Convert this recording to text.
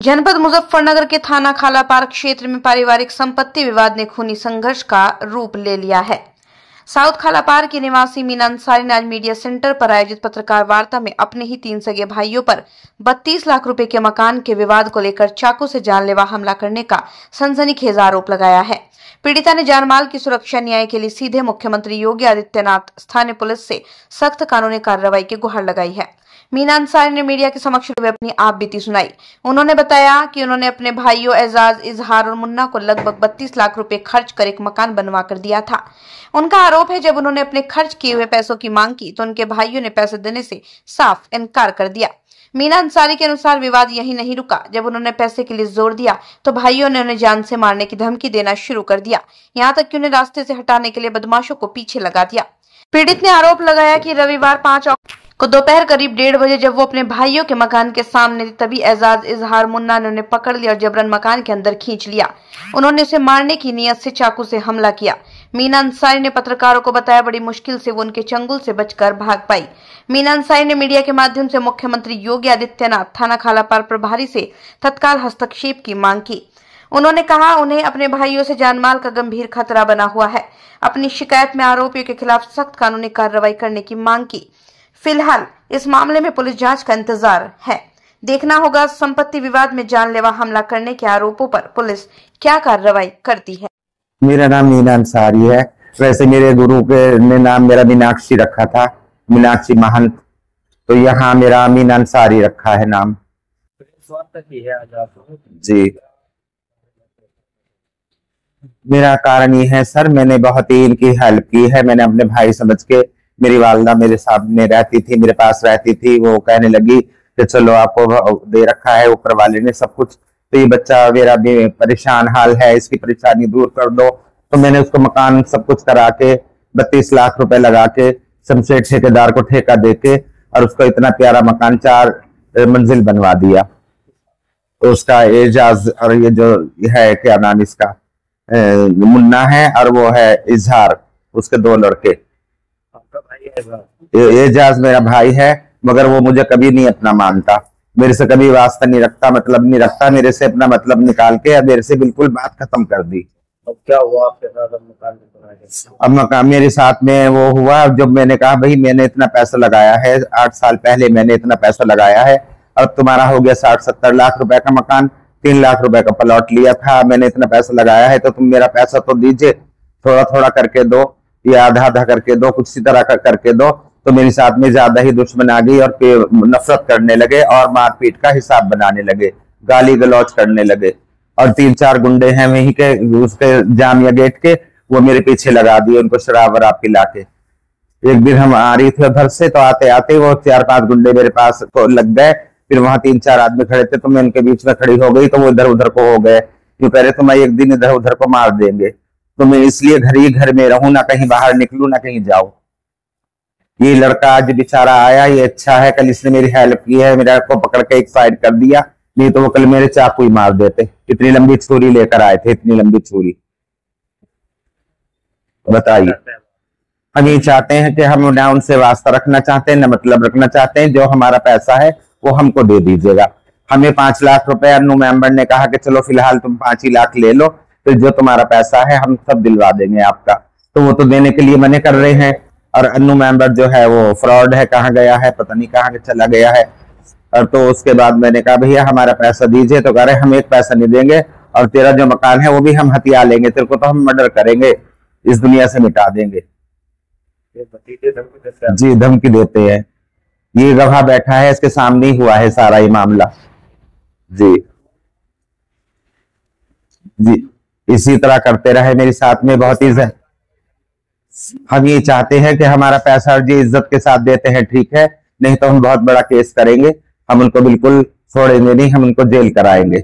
जनपद मुजफ्फरनगर के थाना खालापार क्षेत्र में पारिवारिक संपत्ति विवाद ने खूनी संघर्ष का रूप ले लिया है। साउथ खालापार के निवासी मीना अंसारी ने आज मीडिया सेंटर पर आयोजित पत्रकार वार्ता में अपने ही 3 सगे भाइयों पर 32 लाख रुपए के मकान के विवाद को लेकर चाकू से जानलेवा हमला करने का सनसनीखेज आरोप लगाया है। पीड़िता ने जानमाल की सुरक्षा न्याय के लिए सीधे मुख्यमंत्री योगी आदित्यनाथ, स्थानीय पुलिस से सख्त कानूनी कार्रवाई की गुहार लगाई है। मीना अंसारी ने मीडिया के समक्ष अपनी आप बीती सुनाई। उन्होंने बताया कि उन्होंने अपने भाइयों एजाज, इजहार और मुन्ना को लगभग 32 लाख रुपए खर्च कर एक मकान बनवा कर दिया था। उनका आरोप है, जब उन्होंने अपने खर्च किए हुए पैसों की मांग की तो उनके भाइयों ने पैसे देने से साफ इनकार कर दिया। मीना अंसारी के अनुसार विवाद यही नहीं रुका। जब उन्होंने पैसे के लिए जोर दिया तो भाइयों ने उन्हें जान से मारने की धमकी देना शुरू कर दिया। यहाँ तक कि उन्हें रास्ते से हटाने के लिए बदमाशों को पीछे लगा दिया। पीड़ित ने आरोप लगाया कि रविवार 5 अक्टूबर को दोपहर करीब 1:30 बजे जब वो अपने भाइयों के मकान के सामने थी, तभी एजाज, इजहार, मुन्ना ने उन्हें पकड़ लिया और जबरन मकान के अंदर खींच लिया। उन्होंने उसे मारने की नीयत से चाकू से हमला किया। मीना अंसारी ने पत्रकारों को बताया, बड़ी मुश्किल से वो उनके चंगुल से बचकर भाग पाई। मीना अंसारी ने मीडिया के माध्यम से मुख्यमंत्री योगी आदित्यनाथ, थाना खालापार प्रभारी से तत्काल हस्तक्षेप की मांग की। उन्होंने कहा, उन्हें अपने भाइयों से जानमाल का गंभीर खतरा बना हुआ है। अपनी शिकायत में आरोपियों के खिलाफ सख्त कानूनी कार्रवाई करने की मांग की। फिलहाल इस मामले में पुलिस जांच का इंतजार है। देखना होगा संपत्ति विवाद में जानलेवा हमला करने के आरोपों पर पुलिस क्या कार्रवाई करती है। मेरा नाम मीना अंसारी है। वैसे मेरे गुरु के ने नाम मेरा मीनाक्षी रखा था, मीनाक्षी महंत, तो यहाँ मेरा मीना अंसारी रखा है नाम। जी, मेरा कारण ये है सर, मैंने बहुत ही इनकी हेल्प की है। मैंने अपने भाई समझ के, मेरी वालदा मेरे सामने रहती थी, मेरे पास रहती थी, वो कहने लगी कि चलो आपको दे रखा है ऊपर वाले ने सब कुछ, तो ये बच्चा मेरा भी परेशान हाल है, इसकी परेशानी दूर कर दो। तो मैंने उसको मकान सब कुछ करा के 32 लाख रुपए लगा के शमशेर ठेकेदार को ठेका दे के और उसको इतना प्यारा मकान 4 मंजिल बनवा दिया। तो उसका एजाज और ये जो है क्या नाम इसका मुन्ना है और वो है इजहार, उसके 2 लड़के। एजाज मेरा भाई है, मगर वो मुझे कभी नहीं अपना मानता, मेरे से कभी वास्ता नहीं रखता, मतलब नहीं रखता। मेरे से अपना मतलब निकाल के मेरे से बिल्कुल बात खत्म कर दी। अब क्या हुआ आपके साथ? अब मकान मेरे साथ में वो हुआ, जब मैंने कहा भाई मैंने इतना पैसा लगाया है, 8 साल पहले मैंने इतना पैसा लगाया है, अब तुम्हारा हो गया 60-70 लाख रुपए का मकान, 3 लाख रुपए का प्लॉट लिया था, मैंने इतना पैसा लगाया है, तो तुम मेरा पैसा तो दीजिए, थोड़ा थोड़ा करके दो या आधा आधा करके दो, कुछ इसी तरह का करके दो। तो मेरे साथ में ज्यादा ही दुश्मन आ गई और नफरत करने लगे और मारपीट का हिसाब बनाने लगे, गाली गलौज करने लगे। और 3-4 गुंडे हैं वहीं के, उसके जामिया गेट के, वो मेरे पीछे लगा दिए, उनको शराब वराब पिला के। एक दिन हम आ रही थे उधर से, तो आते आते वो 4-5 गुंडे मेरे पास को लग गए। फिर वहां 3-4 आदमी खड़े थे, तो मैं उनके बीच में खड़ी हो गई, तो वो इधर उधर को हो गए। क्यों कह रहे तो मैं एक दिन इधर उधर को मार देंगे, तो मैं इसलिए घर ही घर में रहूं, ना कहीं बाहर निकलूं ना कहीं जाऊं। ये लड़का आज बेचारा आया, ये अच्छा है, कल इसने मेरी हेल्प की है, मेरा को पकड़ के एक साइड कर दिया, नहीं तो वो कल मेरे चाकू ही मार देते। इतनी लंबी छुरी लेकर आए थे, इतनी लंबी छुरी। बताइए, हम ये चाहते हैं कि हम ना उनसे वास्ता रखना चाहते हैं, ना मतलब रखना चाहते हैं। जो हमारा पैसा है वो हमको दे दीजिएगा। हमें 5 लाख रुपए अन्नू मेंबर ने कहा कि चलो फिलहाल तुम 5 ही लाख ले लो, फिर जो तुम्हारा पैसा है हम सब दिलवा देंगे आपका। तो वो तो देने के लिए मने कर रहे हैं, और अन्नू मेंबर जो है वो फ्रॉड है, कहाँ गया है पता नहीं, कहाँ चला गया है। और तो उसके बाद मैंने कहा भैया हमारा पैसा दीजिए, तो कह रहे हम एक पैसा नहीं देंगे, और तेरा जो मकान है वो भी हम हथिया लेंगे, तेरे को तो हम मर्डर करेंगे, इस दुनिया से मिटा देंगे। जी, धमकी देते हैं। ये गवाह बैठा है, इसके सामने ही हुआ है सारा ये मामला। जी जी, इसी तरह करते रहे मेरे साथ में बहुत ही। हम ये चाहते हैं कि हमारा पैसा जी इज्जत के साथ देते हैं, ठीक है, नहीं तो हम बहुत बड़ा केस करेंगे, हम उनको बिल्कुल छोड़ेंगे नहीं, हम उनको जेल कराएंगे।